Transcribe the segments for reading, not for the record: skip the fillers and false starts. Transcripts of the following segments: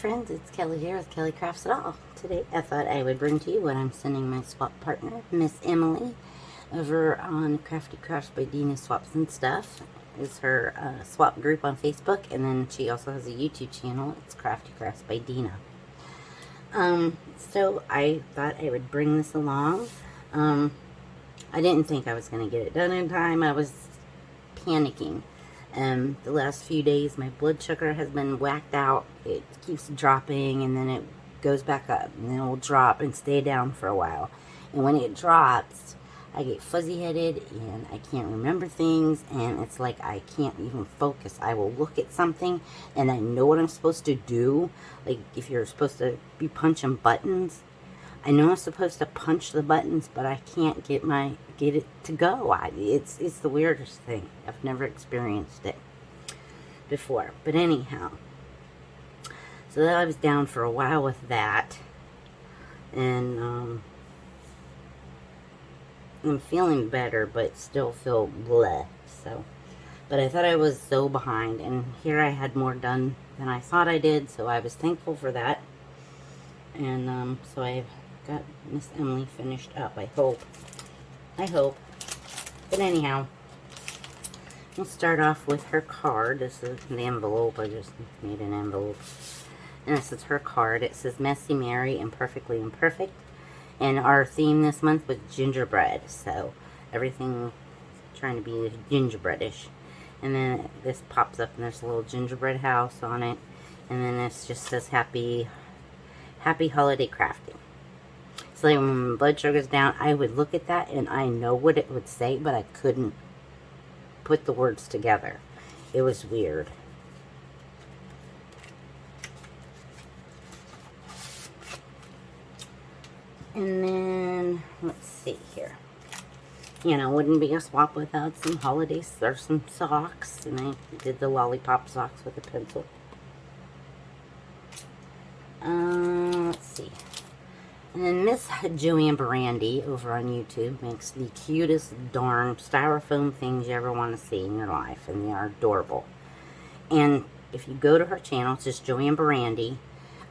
friends, it's Kelly here with Kelly Crafts It All. Today I thought I would bring to you what I'm sending my swap partner, Miss Emileigh, over on Crafty Crafts by Deanna Swaps and Stuff. Is her swap group on Facebook, and then she also has a YouTube channel. It's Crafty Crafts by Deanna. So I thought I would bring this along. I didn't think I was going to get it done in time. I was panicking. The last few days my blood sugar has been whacked out. It keeps dropping and then it goes back up and then it will drop and stay down for a while. And when it drops, I get fuzzy headed and I can't remember things, and it's like I can't even focus. I will look at something and I know what I'm supposed to do. Like if you're supposed to be punching buttons, I know I'm supposed to punch the buttons, but I can't get it to go. It's the weirdest thing. I've never experienced it before. But anyhow, so I was down for a while with that, and I'm feeling better, but still feel bleh. So, but I thought I was so behind, and here I had more done than I thought I did. So I was thankful for that, and so I've got Miss Emileigh finished up. I hope. But anyhow, we'll start off with her card. This is the envelope. I just made an envelope. And this is her card. It says Messy, Merry, and Perfectly Imperfect. And our theme this month was gingerbread. So everything trying to be gingerbreadish. And then this pops up and there's a little gingerbread house on it. And then this just says Happy Holiday Crafting. So like when my blood sugar's down, I would look at that and I know what it would say, but I couldn't put the words together. It was weird. And then, let's see here. You know, wouldn't be a swap without some holidays. There's some socks, and I did the lollipop socks with a pencil. Let's see. And then Miss JoAnn Barrandey over on YouTube makes the cutest darn styrofoam things you ever want to see in your life. And they are adorable. And if you go to her channel, it's just JoAnn Barrandey.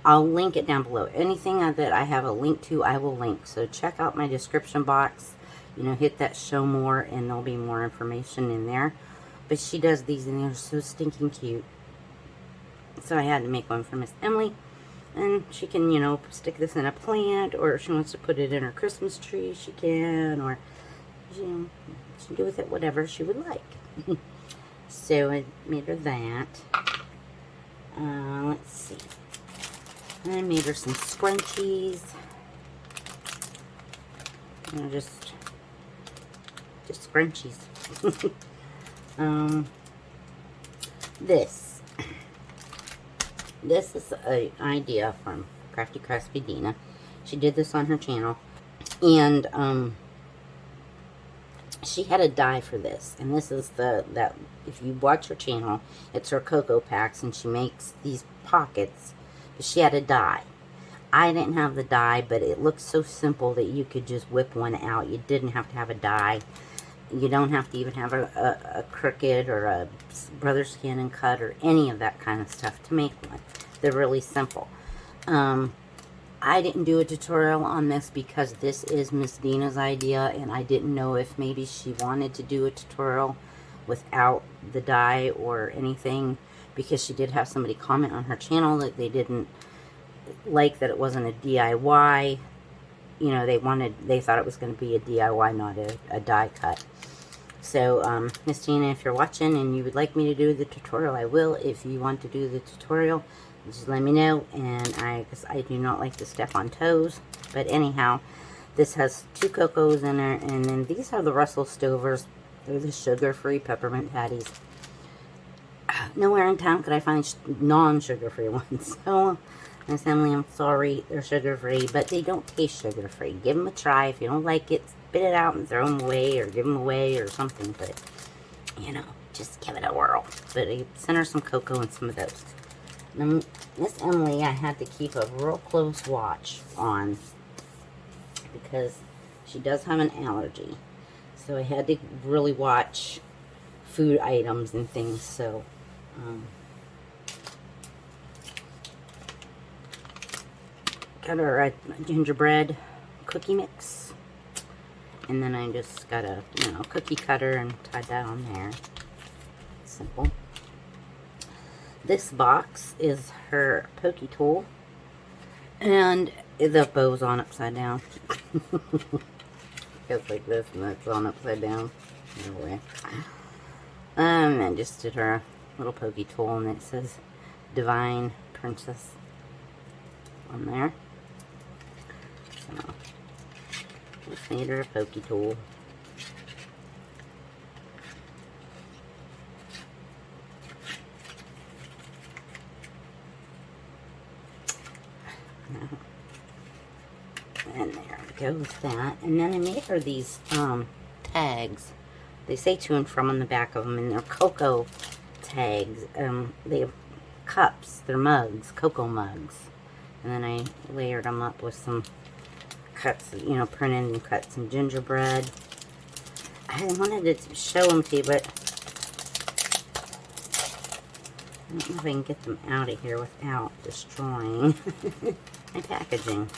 I'll link it down below. Anything that I have a link to, I will link. So check out my description box. You know, hit that show more and there'll be more information in there. But she does these and they're so stinking cute. So I had to make one for Miss Emileigh. And she can, you know, stick this in a plant, or if she wants to put it in her Christmas tree, she can, or, you know, she can do with it whatever she would like. So I made her that. Let's see. I made her some scrunchies. You know, just scrunchies. This is an idea from Crafty Crafts by Deanna. She did this on her channel. And she had a die for this. And this is that if you watch her channel, it's her cocoa packs, and she makes these pockets. But she had a die. I didn't have the die, but it looks so simple that you could just whip one out. You didn't have to have a die. You don't have to even have a Cricut or a Brother Skin and Cut or any of that kind of stuff to make one. They're really simple. I didn't do a tutorial on this because this is Miss Deanna's idea, and I didn't know if maybe she wanted to do a tutorial without the die or anything, because she did have somebody comment on her channel that they didn't like that it wasn't a DIY. You know, they thought it was going to be a DIY, not a die cut. So, Miss Deanna, if you're watching and you would like me to do the tutorial, I will. If you want to do the tutorial, just let me know. And because I do not like to step on toes. But anyhow, this has 2 cocos in there, and then these are the Russell Stovers. They're the sugar-free peppermint patties. Nowhere in town could I find non-sugar-free ones. So, Miss Emileigh, I'm sorry, they're sugar-free, but they don't taste sugar-free. Give them a try. If you don't like it, spit it out and throw them away, or give them away, or something. But, you know, just give it a whirl. But I sent her some cocoa and some of those. Now, Miss Emileigh, I had to keep a real close watch on, because she does have an allergy. So I had to really watch food items and things. So, got her a gingerbread cookie mix. And then I just got a, cookie cutter and tied that on there. Simple. This box is her pokey tool. And the bow's on upside down. Goes like this and it's on upside down. Anyway. I just did her little pokey tool and it says Divine Princess on there. So, just made her a pokey tool. And there goes that. And then I made her these tags. They say to and from on the back of them, and they're cocoa tags. They have cups. They're mugs, cocoa mugs. And then I layered them up with some cuts, printed and cut some gingerbread. I wanted to show them to you, but I don't know if I can get them out of here without destroying my packaging.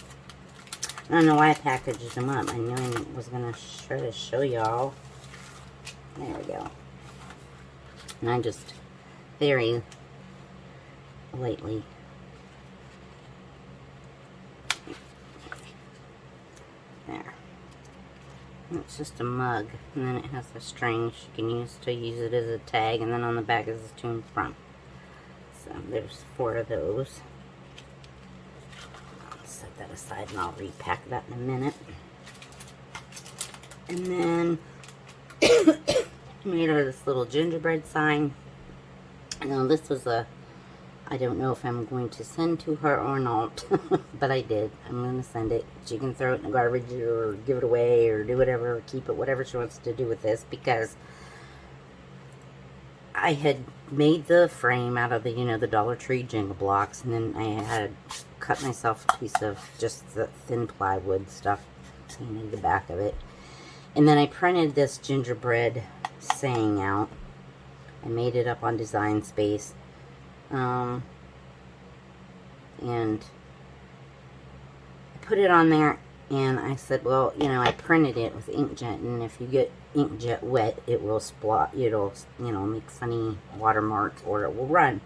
I don't know why I packaged them up. I knew I was going to try to show y'all. There we go. And I just very lightly. There. And it's just a mug. And then it has a string you can use it as a tag. And then on the back is the to and from. So there's 4 of those. Set that aside and I'll repack that in a minute. And then made her this little gingerbread sign. Now this was I don't know if I'm going to send to her or not, but I did. I'm going to send it. She can throw it in the garbage or give it away or do whatever, keep it, whatever she wants to do with this, because I had made the frame out of the, the Dollar Tree Jingle blocks, and then I had cut myself a piece of just the thin plywood stuff, painted the back of it. And then I printed this gingerbread saying out. I made it up on Design Space. And I put it on there, and I said, well, I printed it with inkjet, and if you get inkjet wet, it will splot, it'll, make funny watermarks, or it will run.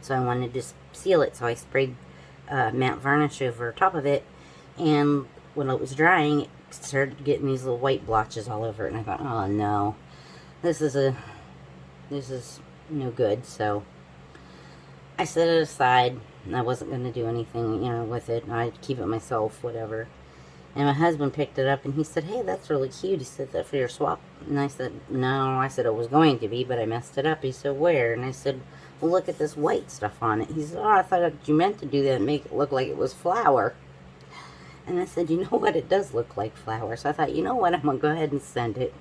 So I wanted to seal it, so I sprayed matte varnish over top of it, and when it was drying, it started getting these little white blotches all over it, and I thought, oh no, this is no good. So I set it aside, and I wasn't going to do anything, with it. I'd keep it myself, whatever. And my husband picked it up, and he said, hey, that's really cute. He said, that for your swap? And I said, no. I said, it was going to be, but I messed it up. He said, where? And I said, well, look at this white stuff on it. He said, oh, I thought you meant to do that and make it look like it was flour. And I said, you know what? It does look like flour. So I thought, you know what? I'm going to go ahead and send it.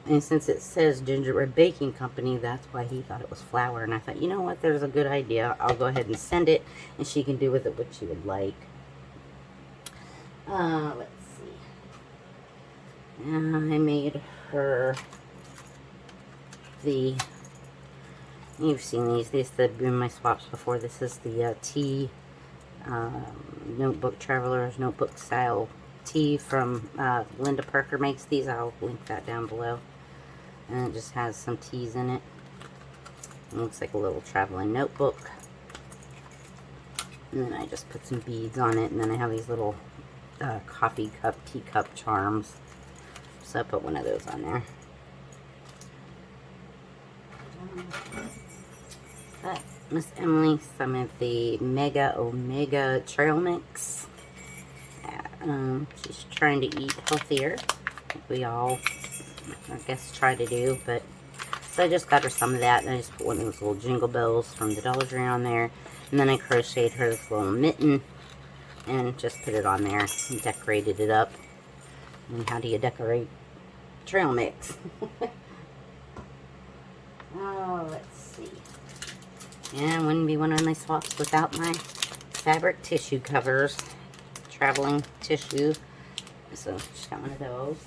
And since it says Gingerbread Baking Company, that's why he thought it was flour. And I thought, you know what? There's a good idea. I'll go ahead and send it, and she can do with it what she would like. Let's see. I made her you've seen these. These have been my swaps before. This is the tea notebook, Traveler's Notebook style tea from Linda Parker makes these. I'll link that down below. And it just has some teas in it. It looks like a little traveling notebook. And then I just put some beads on it, and then I have these little coffee cup, teacup charms. So I put one of those on there. But Miss Emileigh some of the Mega Omega Trail Mix. She's trying to eat healthier, like we all, I guess, try to do. But so I just got her some of that, and I just put one of those little jingle bells from the Dollar Tree on there. And then I crocheted her this little mitten and just put it on there and decorated it up. And how do you decorate trail mix? Oh, let's see. And wouldn't be one of my swaps without my fabric tissue covers. Traveling tissue. So she's got one of those.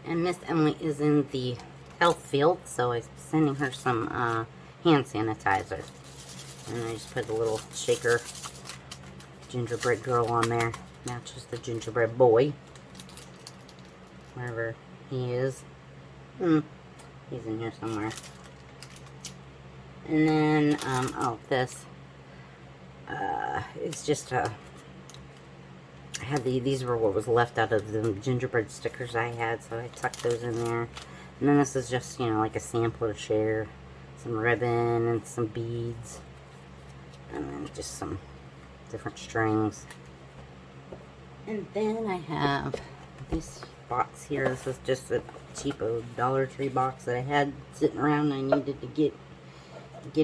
And Miss Emileigh is in the health field, so I'm sending her some hand sanitizer. And I just put a little shaker gingerbread girl on there. Matches the gingerbread boy. Wherever he is. He's in here somewhere. And then, oh, this. It's just a... I had these were what was left out of the gingerbread stickers I had, so I tucked those in there. And then this is just, you know, like a sampler share. Some ribbon and some beads. And then just some different strings. And then I have this box here. This is just a cheapo Dollar Tree box that I had sitting around and I needed to get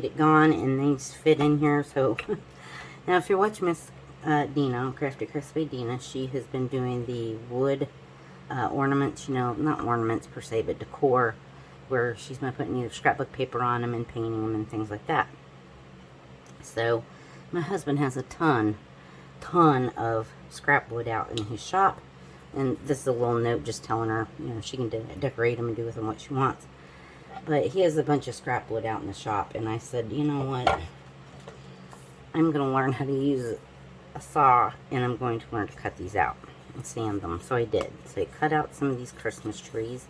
it gone, and these fit in here. So now if you're watching Miss Deanna, Crafty Crafts by Deanna, she has been doing the wood ornaments, you know, not ornaments per se, but decor, where she's been putting either scrapbook paper on them and painting them and things like that. So my husband has a ton of scrap wood out in his shop, and this is a little note just telling her, you know, she can decorate them and do with them what she wants. But he has a bunch of scrap wood out in the shop, and I said, you know what, I'm going to learn how to use a saw, and I'm going to learn to cut these out and sand them. So I did. So I cut out some of these Christmas trees.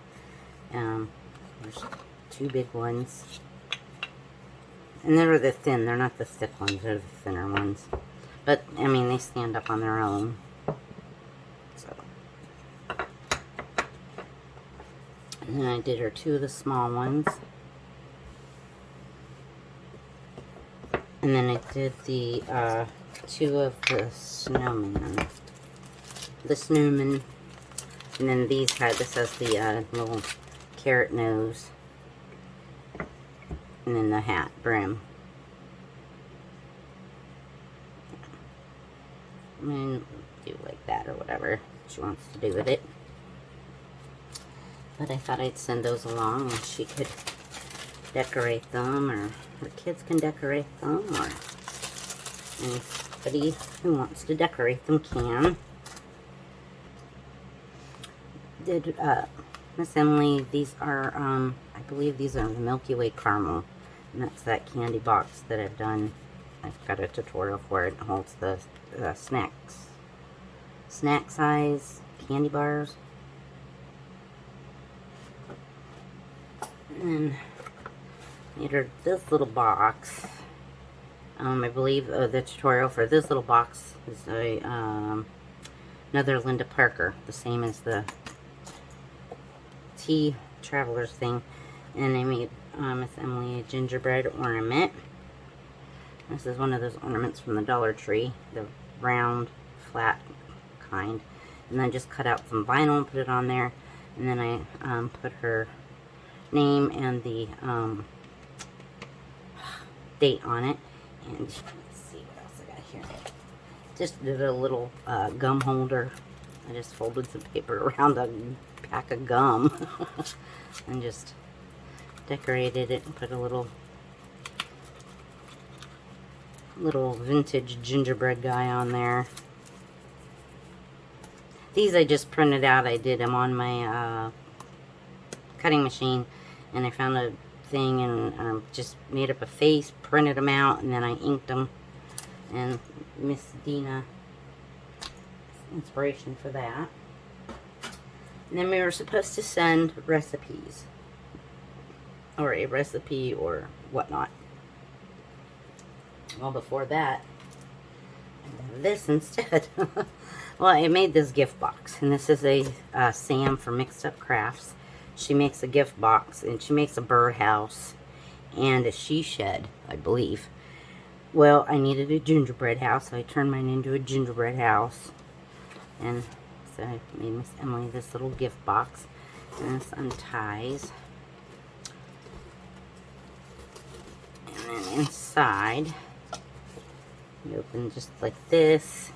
There's 2 big ones. And they're the thin, they're not the thick ones, they're the thinner ones. But, I mean, they stand up on their own. So. And then I did her 2 of the small ones. And then I did the 2 of the snowmen. The snowman. And then these had, this has the little carrot nose. And then the hat brim. I mean, do like that or whatever she wants to do with it. But I thought I'd send those along and she could decorate them, or her kids can decorate them, or anybody who wants to decorate them can. Did Miss Emileigh, these are, I believe these are the Milky Way Caramel, and that's that candy box that I've done. I've got a tutorial for it. It holds the snack size candy bars. And then made her this little box. I believe the tutorial for this little box is another Linda Parker, the same as the tea travelers thing. And I made Miss Emileigh a gingerbread ornament. This is one of those ornaments from the Dollar Tree, the round, flat kind. And then just cut out some vinyl and put it on there. And then I put her name and the date on it. And let's see what else I got here. Just did a little gum holder. I just folded some paper around a pack of gum and just decorated it and put a little vintage gingerbread guy on there. These I just printed out. I did them on my cutting machine, and I found a thing and just made up a face, printed them out, and then I inked them. And Miss Deanna, inspiration for that. And then we were supposed to send recipes, or a recipe or whatnot. Well, before that, I have this instead. Well, I made this gift box, and this is a Sam from Mixed Up Crafts. She makes a gift box, and she makes a birdhouse and a she shed, I believe. Well, I needed a gingerbread house, so I turned mine into a gingerbread house. And so I made Miss Emileigh this little gift box, and this unties. And then inside, you open just like this.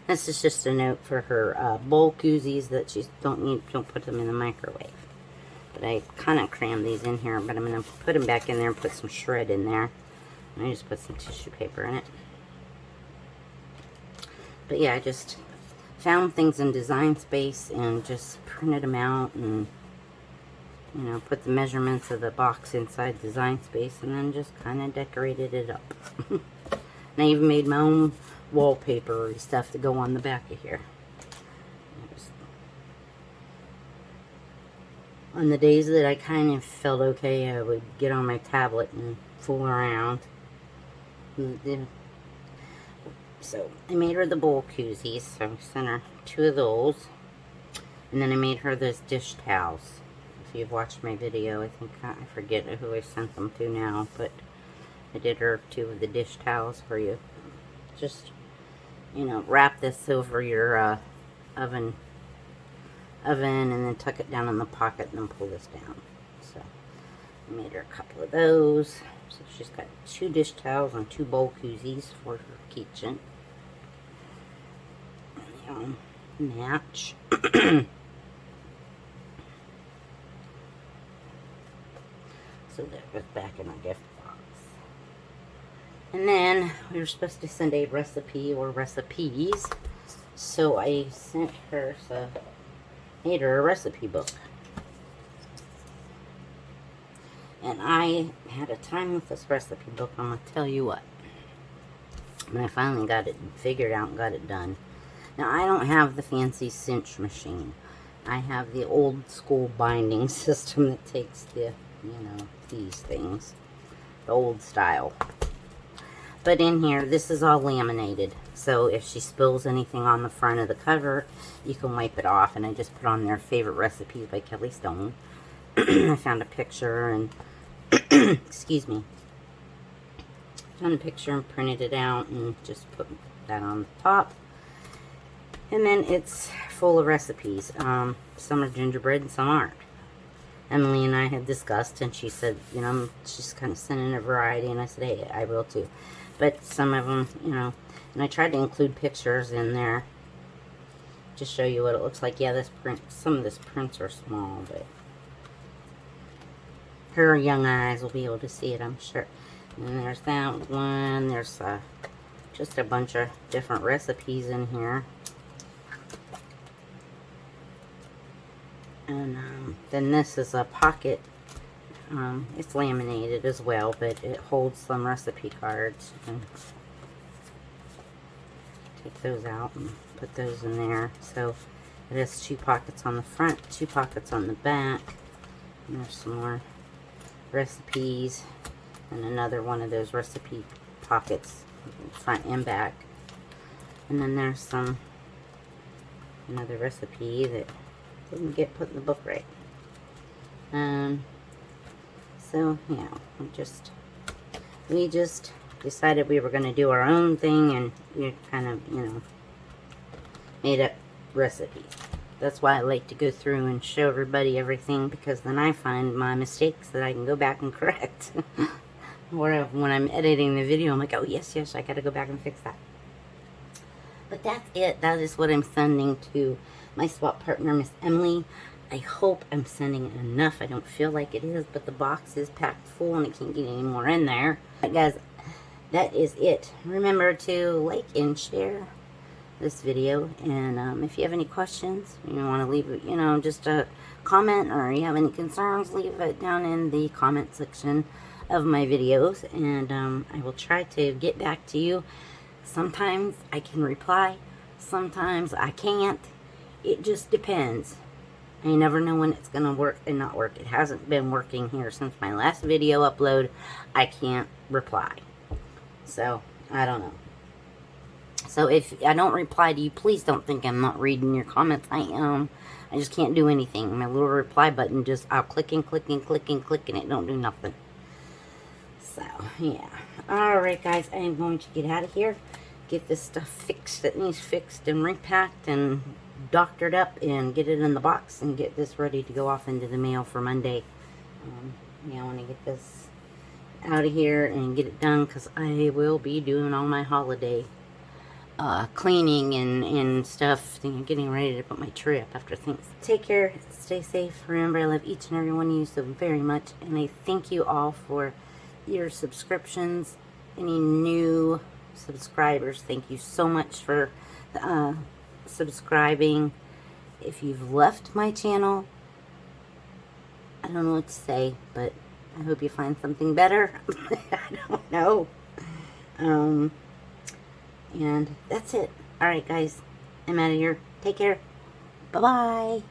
This is just a note for her bowl koozies that she don't put them in the microwave. But I kind of crammed these in here, but I'm going to put them back in there and put some shred in there. And I just put some tissue paper in it. But yeah, I just found things in Design Space and just printed them out and, you know, put the measurements of the box inside Design Space and then just kind of decorated it up. And I even made my own wallpaper stuff to go on the back of here. On the days that I kind of felt okay, I would get on my tablet and fool around. So I made her the bowl koozies, so I sent her 2 of those. And then I made her those dish towels. If you've watched my video, I think, I forget who I sent them to now, but I did her 2 of the dish towels for you. Just, you know, wrap this over your oven, and then tuck it down in the pocket and then pull this down. So I made her a couple of those. So she's got 2 dish towels and 2 bowl koozies for her kitchen. Match. So that goes back in my gift box. And then we were supposed to send a recipe or recipes. So I sent her, made her a recipe book. And I had a time with this recipe book, I'm going to tell you what. When I finally got it figured out and got it done. Now, I don't have the fancy cinch machine. I have the old school binding system that takes the, you know, these things. The old style. But in here, this is all laminated. So if she spills anything on the front of the cover, you can wipe it off. And I just put on there Favorite Recipes by Kelly Stone. I found a picture and, excuse me. Found a picture and printed it out and just put that on the top. And then it's full of recipes. Some are gingerbread and some aren't. Emileigh and I had discussed, and she said, you know, she's kind of sending a variety, and I said, hey, I will too. But some of them, you know, and I tried to include pictures in there to show you what it looks like. Yeah, this print, some of this prints are small, but her young eyes will be able to see it, I'm sure. And there's that one. There's just a bunch of different recipes in here. And then this is a pocket. It's laminated as well, but it holds some recipe cards. You can take those out and put those in there. So it has 2 pockets on the front, 2 pockets on the back. And there's some more recipes. And another one of those recipe pockets, front and back. And then there's another recipe that didn't get put in the book right. So yeah, we just decided we were going to do our own thing, and we kind of, you know, made up recipes. That's why I like to go through and show everybody everything, because then I find my mistakes that I can go back and correct. Or when I'm editing the video, I'm like, oh yes, I gotta go back and fix that. But that's it. That is what I'm sending to my swap partner, Miss Emileigh. I hope I'm sending enough. I don't feel like it is, but the box is packed full and I can't get any more in there. But guys, that is it. Remember to like and share this video. And if you have any questions, you want to leave it, you know, just a comment, or you have any concerns, leave it down in the comment section of my videos, and I will try to get back to you. Sometimes I can reply, sometimes I can't. It just depends. I never know when it's gonna work and not work. It hasn't been working here since my last video upload. I can't reply, so I don't know. So if I don't reply to you, please don't think I'm not reading your comments. I am. I just can't do anything. My little reply button just, I'll click and click and click and click, and it don't do nothing. So, yeah. Alright, guys, I am going to get out of here. Get this stuff fixed that needs fixed and repacked and doctored up, and get it in the box and get this ready to go off into the mail for Monday. Yeah, I want to get this out of here and get it done, because I will be doing all my holiday cleaning and stuff, getting ready to put my tree up after things. Take care, stay safe. Remember, I love each and every one of you so very much, and I thank you all for your subscriptions. Any new subscribers, thank you so much for subscribing. If you've left my channel, I don't know what to say, but I hope you find something better. I don't know. And that's it. Alright, guys. I'm out of here. Take care. Bye-bye.